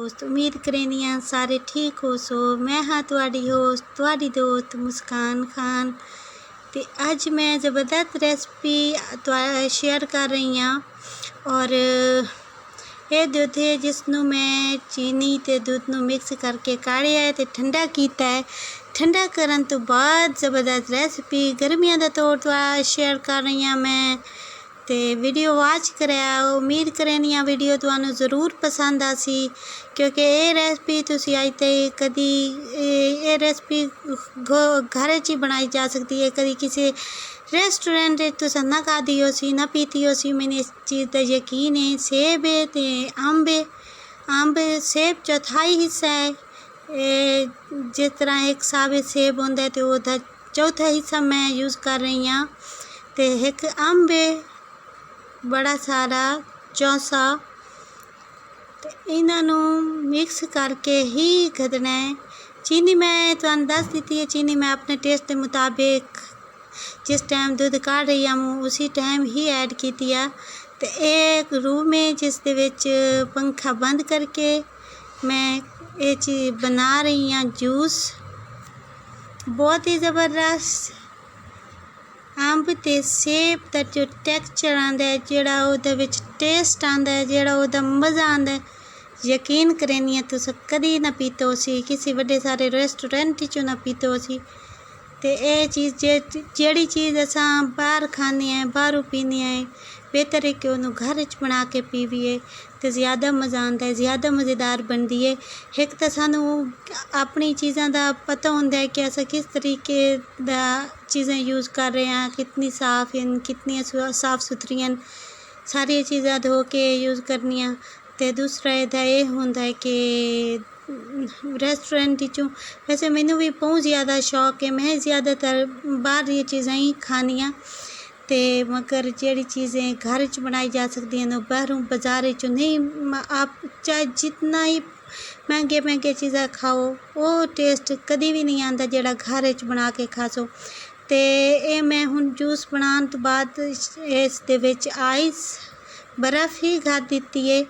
दोस्त उम्मीद करेनी आ सारे ठीक हो सो। मैं हाँ तुहाडी होस्ट तुहाडी दोस्त मुस्कान खान ते अज मैं ज़बरदस्त रेसिपी शेयर कर रही हाँ। और ये दुध है जिसनों मैं चीनी ते दुध नूं मिक्स करके काढ़िया है ते ठंडा कीता है। ठंडा करन तो बाद ज़बरदस्त रेसिपी गर्मियां दा तौर शेयर कर रही हाँ मैं। ते वीडियो वॉच कराया उम्मीद करनी आ वीडियो तुहानू ज़रूर पसंद आसी, क्योंकि ये रेसिपी तुसी अज तक कदी ये रेसिपी घर च ही बनाई जा सकती है। कभी किसी रेस्टोरेंट तुस ना खाधी हो सी ना पीती हो सी, मैंने इस चीज़ का यकीन है। सेब है ते अम्ब है, अम्ब सेब चौथाई हिस्सा है। जिस तरह एक साबित सेब होंदा है तो वह चौथा हिस्सा मैं यूज़ कर रही हाँ। ते एक अम्ब है बड़ा सारा चौसा, इन्हों मिक्स करके ही कदना है। चीनी मैं तुहानू दस दी है, चीनी मैं अपने टेस्ट के मुताबिक जिस टाइम दूध काढ़ रही हूँ उसी टाइम ही ऐड की है। तो एक रूम है जिस दे विच पंखा बंद करके मैं ये चीज़ बना रही हाँ जूस। बहुत ही ज़बरदस्त अंब ते सेब का जो टैक्चर आंदा है, जिहड़ा उहदे विच टेस्ट आंदा है, जिहड़ा उहदा मज़ा आंदा है, यकीन करनी है तुस कदी ना पीते हो सी, किसी बड़े सारे रेस्टोरेंट चो ना पीते हो सी। ते ये चीज़ जेड़ी चीज़ असां बाहर खाने हैं बाहरों पीने हैं, बेहतर है कि उन्होंने घर च बना के पीवीए तो ज़्यादा मज़ा आंदा है, ज़्यादा मज़ेदार बनती है। एक तो सानू अपनी चीज़ों का पता होंदा है कि अस किस तरीके दा चीज़ें यूज़ कर रहे हैं, कितनी साफ़ हैं, कितनी साफ़ सुथरी हैं, सारी चीज़ां धो के यूज़ करनियाँ। तो दूसरा ये होंदा है कि रेस्टोरेंट चों वैसे मैनू भी बहुत ज़्यादा शौक है, मैं ज़्यादातर बाहर ये चीज़ां ही खानियाँ। ते मगर जेड़ी चीज़ें घर च बनाई जा सकती हैं बाहरों बाजार चो नहीं, आप चाहे जितना ही महंगे चीज़ां खाओ वो टेस्ट कभी भी नहीं आता जेड़ा घर च बना के खा सो। ते ये मैं हुण जूस बनाने तो बाद इस दे विच आइस बर्फ़ ही खा दी है।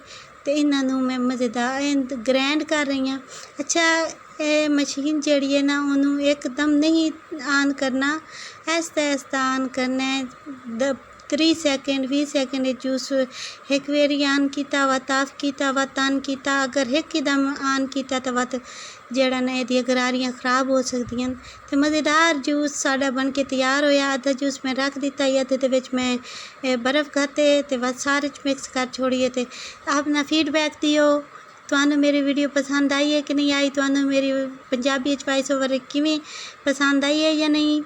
तो इन्हों मैं मज़ेदार ग्रैंड कर रही हूँ। अच्छा ये मशीन जड़ी है ना उन्होंने एकदम नहीं ऑन करना, ऐसा ऐसा ऑन करना है। 3 सेकंड 20 सेकंड जूस एक बारी ऑन किया व ताफ किया व तन किया, अगर एकदम ऑन किया तो वत जड़ा ना ये गरारियाँ खराब हो सकती। तो मज़ेदार जूस साड़ा बन के तैयार होया। आधा जूस मैं रख दिता है, अद्धे विच मैं बर्फ़ खाते तो बस सारे मिक्स कर छोड़िए। तो अपना फीडबैक दियो तुहानू मेरी वीडियो पसंद आई है कि नहीं आई, तुहानू मेरी पंजाबी वॉइस ओवर किवें पसंद आई है या नहीं।